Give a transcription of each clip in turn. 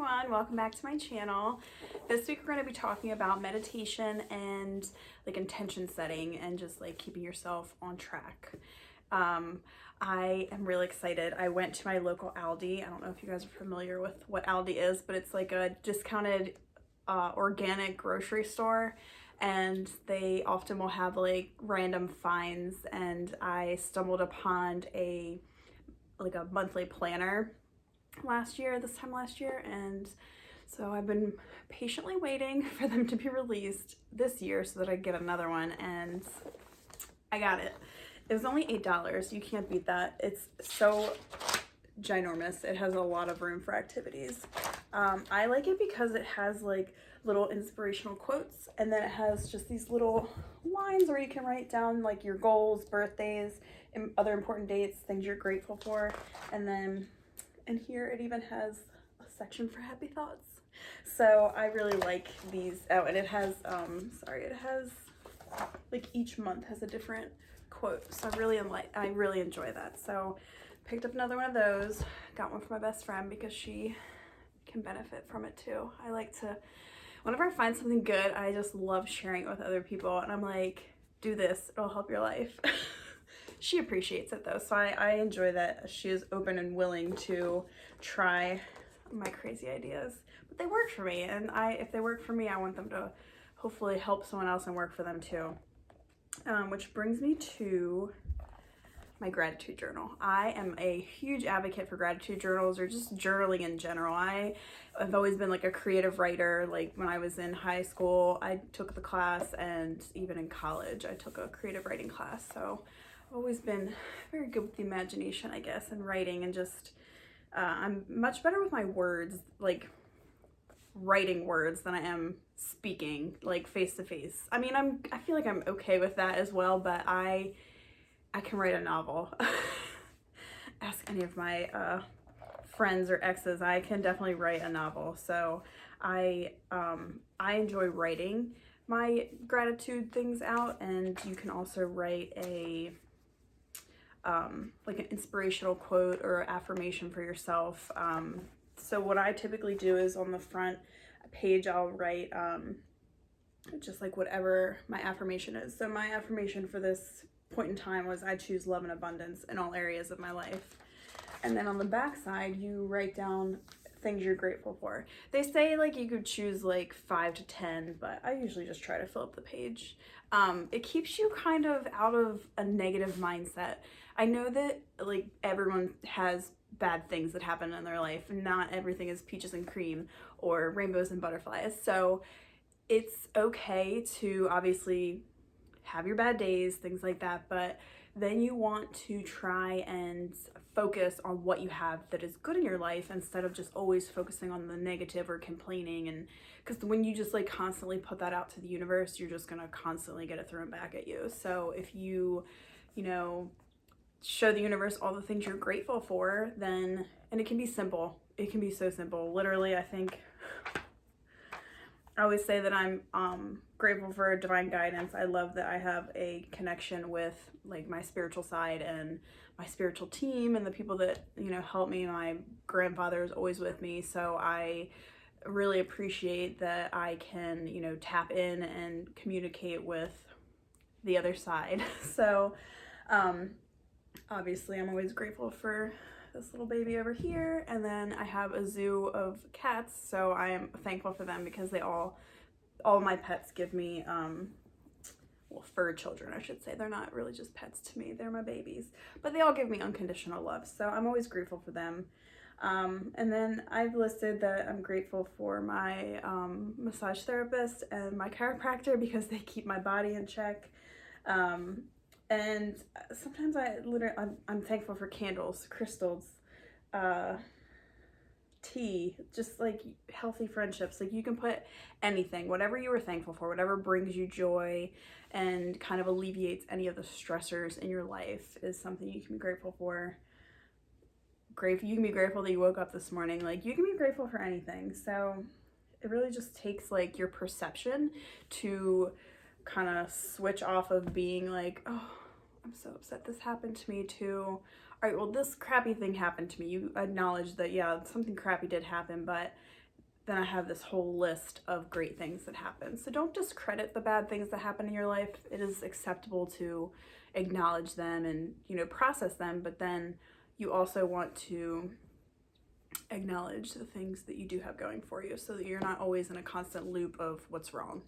everyone, welcome back to my channel. This week we're going to be talking about meditation and like intention setting and just like keeping yourself on track. I am really excited. I went to my local Aldi. I don't know if you guys are familiar with what Aldi is, but it's like a discounted organic grocery store, and they often will have like random finds, and I stumbled upon a monthly planner this time last year, and so I've been patiently waiting for them to be released this year so that I get another one, and I got it. It was only $8. You can't beat that. It's so ginormous. It has a lot of room for activities. I like it because it has like little inspirational quotes, and then it has just these little lines where you can write down like your goals, birthdays, and other important dates, things you're grateful for. And then in here it even has a section for happy thoughts. So I really like these. Oh, and it has it has like each month has a different quote. So I really enjoy that. So picked up another one of those. Got one for my best friend because she can benefit from it too. I like to, whenever I find something good, I just love sharing it with other people, and I'm like, do this, it'll help your life. She appreciates it though, so I enjoy that she is open and willing to try my crazy ideas. But they work for me, and if they work for me, I want them to hopefully help someone else and work for them too. Which brings me to my gratitude journal. I am a huge advocate for gratitude journals, or just journaling in general. I've always been like a creative writer. Like when I was in high school, I took the class, and even in college, I took a creative writing class. So I've always been very good with the imagination, I guess, and writing, and just I'm much better with my words, like writing words, than I am speaking like face to face. I mean, I feel like I'm okay with that as well, but I can write a novel. Ask any of my friends or exes. I can definitely write a novel. So I enjoy writing my gratitude things out, and you can also write a like an inspirational quote or affirmation for yourself. So what I typically do is on the front page I'll write just like whatever my affirmation is. So my affirmation for this point in time was, I choose love and abundance in all areas of my life. And then on the back side, you write down things you're grateful for. They say like you could choose like 5 to 10, but I usually just try to fill up the page. It keeps you kind of out of a negative mindset. I know that like everyone has bad things that happen in their life, and not everything is peaches and cream or rainbows and butterflies. So it's okay to obviously have your bad days, things like that, but then you want to try and focus on what you have that is good in your life, instead of just always focusing on the negative or complaining. And because when you just like constantly put that out to the universe, you're just gonna constantly get it thrown back at you. So if you show the universe all the things you're grateful for, then, and it can be simple, it can be so simple. Literally, I think I always say that I'm grateful for divine guidance. I love that I have a connection with like my spiritual side and my spiritual team and the people that, help me. My grandfather is always with me. So I really appreciate that I can, tap in and communicate with the other side. So obviously I'm always grateful for this little baby over here, and then I have a zoo of cats, so I am thankful for them because they all my pets give me fur children, I should say. They're not really just pets to me, they're my babies, but they all give me unconditional love, so I'm always grateful for them. And then I've listed that I'm grateful for my massage therapist and my chiropractor because they keep my body in check. And sometimes I'm thankful for candles, crystals, tea, just like healthy friendships. Like you can put anything, whatever you were thankful for, whatever brings you joy and kind of alleviates any of the stressors in your life, is something you can be grateful for. You can be grateful that you woke up this morning. Like you can be grateful for anything. So it really just takes like your perception to kind of switch off of being like, oh, I'm so upset this happened to me, to, all right, well, this crappy thing happened to me. You acknowledge that, yeah, something crappy did happen, but then I have this whole list of great things that happen. So don't discredit the bad things that happen in your life. It is acceptable to acknowledge them and, you know, process them, but then you also want to acknowledge the things that you do have going for you so that you're not always in a constant loop of what's wrong.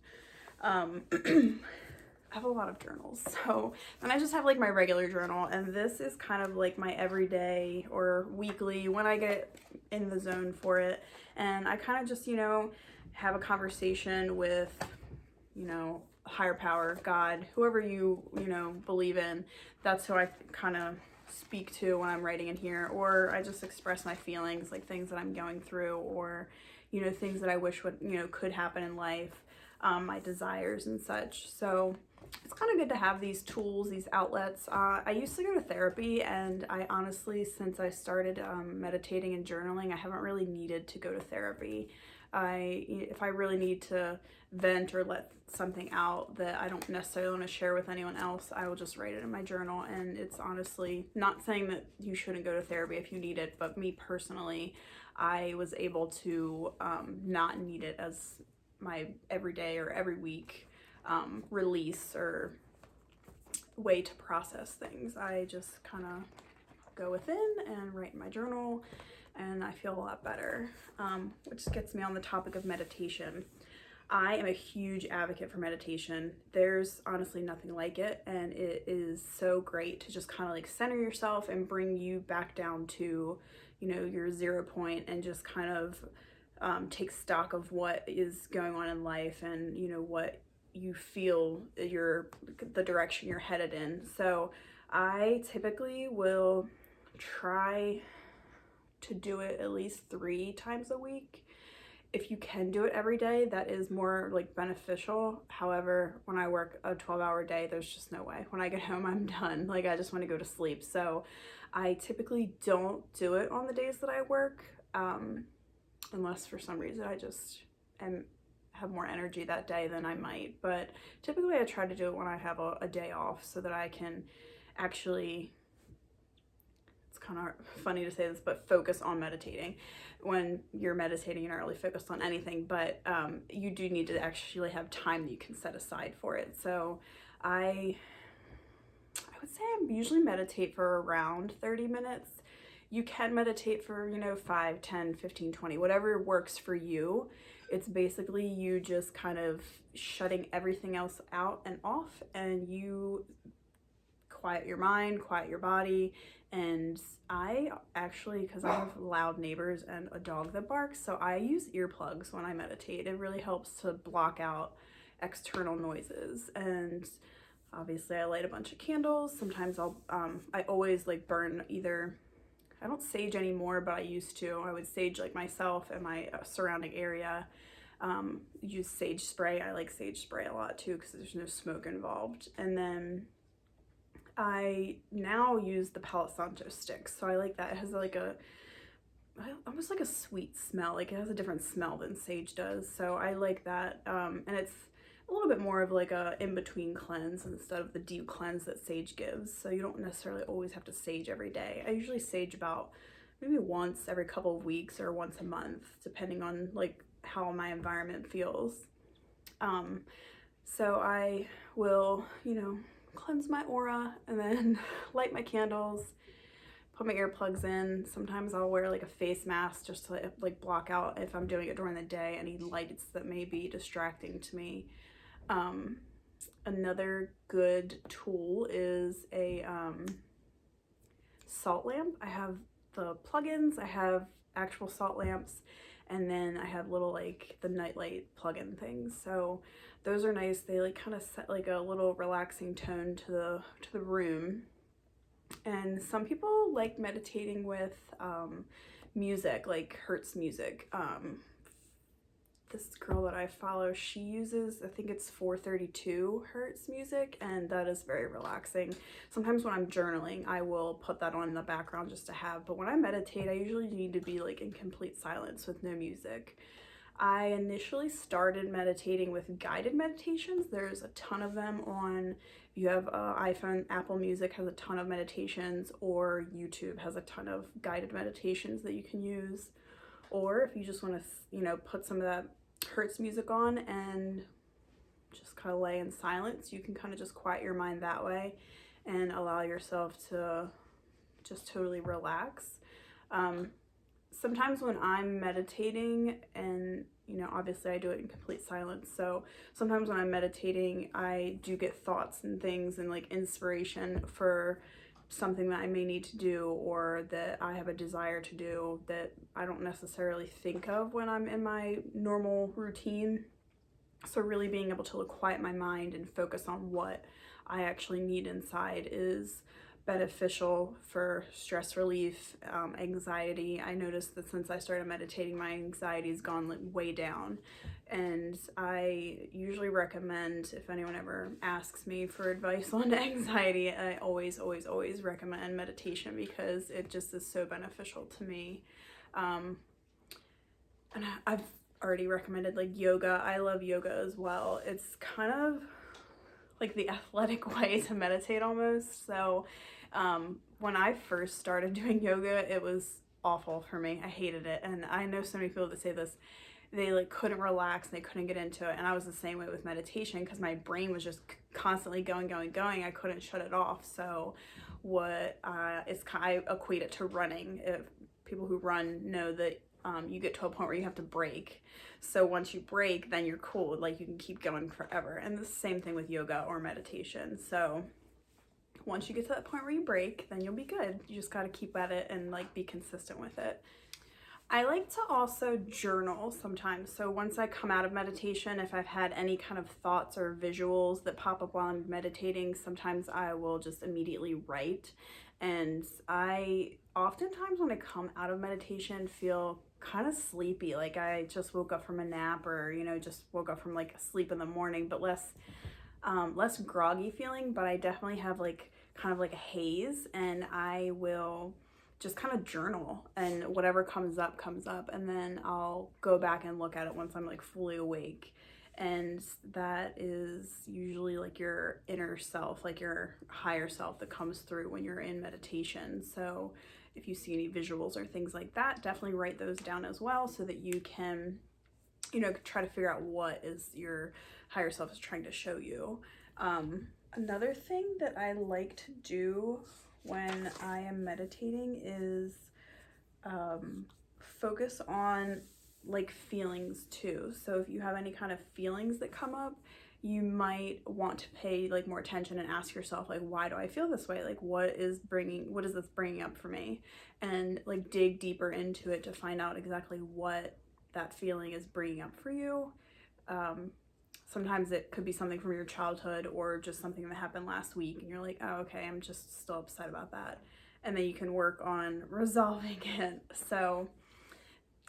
I have a lot of journals, so then I just have like my regular journal, and this is kind of like my everyday or weekly when I get in the zone for it, and I kind of just, you know, have a conversation with, you know, higher power, God, whoever you know, believe in. That's who I kind of speak to when I'm writing in here, or I just express my feelings, like things that I'm going through, or, you know, things that I wish would, you know, could happen in life, my desires and such. So it's kind of good to have these tools, these outlets. I used to go to therapy, and I honestly, since I started meditating and journaling, I haven't really needed to go to therapy. If I really need to vent or let something out that I don't necessarily want to share with anyone else, I will just write it in my journal. And it's honestly not saying that you shouldn't go to therapy if you need it, but me personally, I was able to not need it as my everyday or every week release or way to process things. I just kind of go within and write in my journal, and I feel a lot better, which gets me on the topic of meditation. I am a huge advocate for meditation. There's honestly nothing like it, and it is so great to just kind of like center yourself and bring you back down to, you know, your 0 point, and just kind of take stock of what is going on in life, and, you know, what you feel the direction you're headed in. So I typically will try to do it at least 3 times a week. If you can do it every day, that is more like beneficial. However, when I work a 12-hour day, there's just no way. When I get home, I'm done. Like, I just want to go to sleep. So I typically don't do it on the days that I work, unless for some reason I just have more energy that day than I might. But typically I try to do it when I have a day off, so that I can actually, it's kind of funny to say this, but focus on meditating. When you're meditating, you're not really focused on anything, but you do need to actually have time that you can set aside for it. So I would say I usually meditate for around 30 minutes. You can meditate for, you know, 5, 10, 15, 20, whatever works for you. It's basically you just kind of shutting everything else out and off, and you quiet your mind, quiet your body. And I actually, because I have loud neighbors and a dog that barks, so I use earplugs when I meditate. It really helps to block out external noises. And obviously I light a bunch of candles. Sometimes I always like burn either, I don't sage anymore, but I used to. I would sage like myself and my surrounding area. Use sage spray. I like sage spray a lot too, because there's no smoke involved. And then I now use the Palo Santo sticks. So I like that. It has like almost like a sweet smell. Like, it has a different smell than sage does. So I like that. And it's a little bit more of like a in-between cleanse instead of the deep cleanse that sage gives. So you don't necessarily always have to sage every day. I usually sage about maybe once every couple of weeks or once a month, depending on like how my environment feels. So I will, you know, cleanse my aura and then light my candles, put my earplugs in. Sometimes I'll wear like a face mask just to like block out, if I'm doing it during the day, any lights that may be distracting to me. Another good tool is a salt lamp. I have the plugins, I have actual salt lamps, and then I have little like the nightlight plug-in things. So those are nice. They like kind of set like a little relaxing tone to the room. And some people like meditating with music, like Hertz music. This girl that I follow, she uses, I think it's 432 Hertz music, and that is very relaxing. Sometimes when I'm journaling, I will put that on in the background just to have, but when I meditate, I usually need to be like in complete silence with no music. I initially started meditating with guided meditations. There's a ton of them on, if you have an iPhone, Apple Music has a ton of meditations, or YouTube has a ton of guided meditations that you can use. Or if you just want to, you know, put some of that Hertz music on and just kind of lay in silence, you can kind of just quiet your mind that way and allow yourself to just totally relax. Sometimes when I'm meditating, and you know, obviously I do it in complete silence, so sometimes when I'm meditating I do get thoughts and things and like inspiration for something that I may need to do or that I have a desire to do that I don't necessarily think of when I'm in my normal routine. So really being able to quiet my mind and focus on what I actually need inside is beneficial for stress relief, anxiety. I noticed that since I started meditating, my anxiety has gone like way down. And I usually recommend, if anyone ever asks me for advice on anxiety, I always recommend meditation because it just is so beneficial to me. And I've already recommended like yoga. I love yoga as well. It's kind of like the athletic way to meditate almost. So when I first started doing yoga, it was awful for me. I hated it. And I know so many people that say this, they like couldn't relax, they couldn't get into it. And I was the same way with meditation because my brain was just constantly going. I couldn't shut it off. So I equate it to running. If people who run know that you get to a point where you have to break. So once you break, then you're cool. Like you can keep going forever. And the same thing with yoga or meditation. So once you get to that point where you break, then you'll be good. You just got to keep at it and like be consistent with it. I like to also journal sometimes. So once I come out of meditation, if I've had any kind of thoughts or visuals that pop up while I'm meditating, sometimes I will just immediately write. And I oftentimes when I come out of meditation feel kind of sleepy, like I just woke up from a nap or, you know, just woke up from like sleep in the morning, but less groggy feeling. But I definitely have like kind of like a haze, and I will just kind of journal, and whatever comes up, and then I'll go back and look at it once I'm like fully awake. And that is usually like your inner self, like your higher self that comes through when you're in meditation. So if you see any visuals or things like that, definitely write those down as well so that you can, you know, try to figure out what is your higher self is trying to show you. Another thing that I like to do when I am meditating is focus on like feelings too. So if you have any kind of feelings that come up, you might want to pay like more attention and ask yourself like, why do I feel this way? Like what is this bringing up for me? And like dig deeper into it to find out exactly what that feeling is bringing up for you. Sometimes it could be something from your childhood or just something that happened last week and you're like, oh, okay, I'm just still upset about that. And then you can work on resolving it. So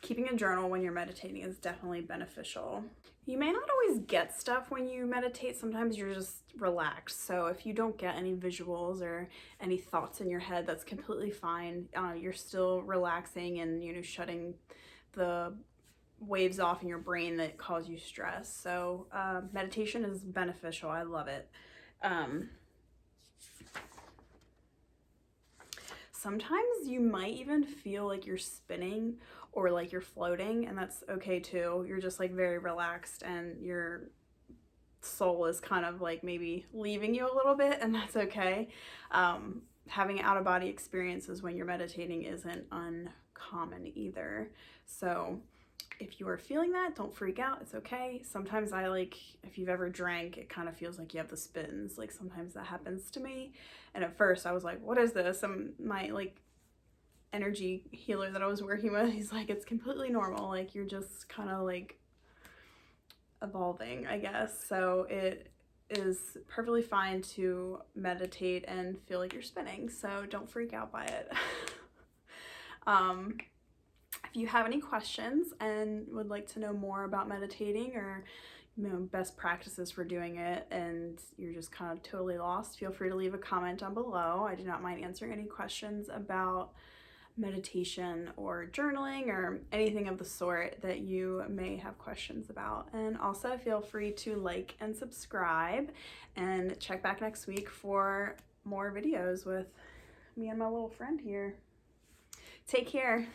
keeping a journal when you're meditating is definitely beneficial. You may not always get stuff when you meditate. Sometimes you're just relaxed. So if you don't get any visuals or any thoughts in your head, that's completely fine. You're still relaxing and, you know, shutting the waves off in your brain that cause you stress. So meditation is beneficial. I love it. Sometimes you might even feel like you're spinning or like you're floating, and that's okay too. You're just like very relaxed and your soul is kind of like maybe leaving you a little bit, and that's okay. Having out-of-body experiences when you're meditating isn't uncommon either. So if you are feeling that, don't freak out. It's okay. Sometimes if you've ever drank, it kind of feels like you have the spins. Like sometimes that happens to me. And at first I was like, what is this? My like energy healer that I was working with, he's like, it's completely normal. Like you're just kind of like evolving, I guess. So it is perfectly fine to meditate and feel like you're spinning. So don't freak out by it. If you have any questions and would like to know more about meditating or, you know, best practices for doing it and you're just kind of totally lost, feel free to leave a comment down below. I do not mind answering any questions about meditation or journaling or anything of the sort that you may have questions about. And also feel free to like and subscribe and check back next week for more videos with me and my little friend here. Take care.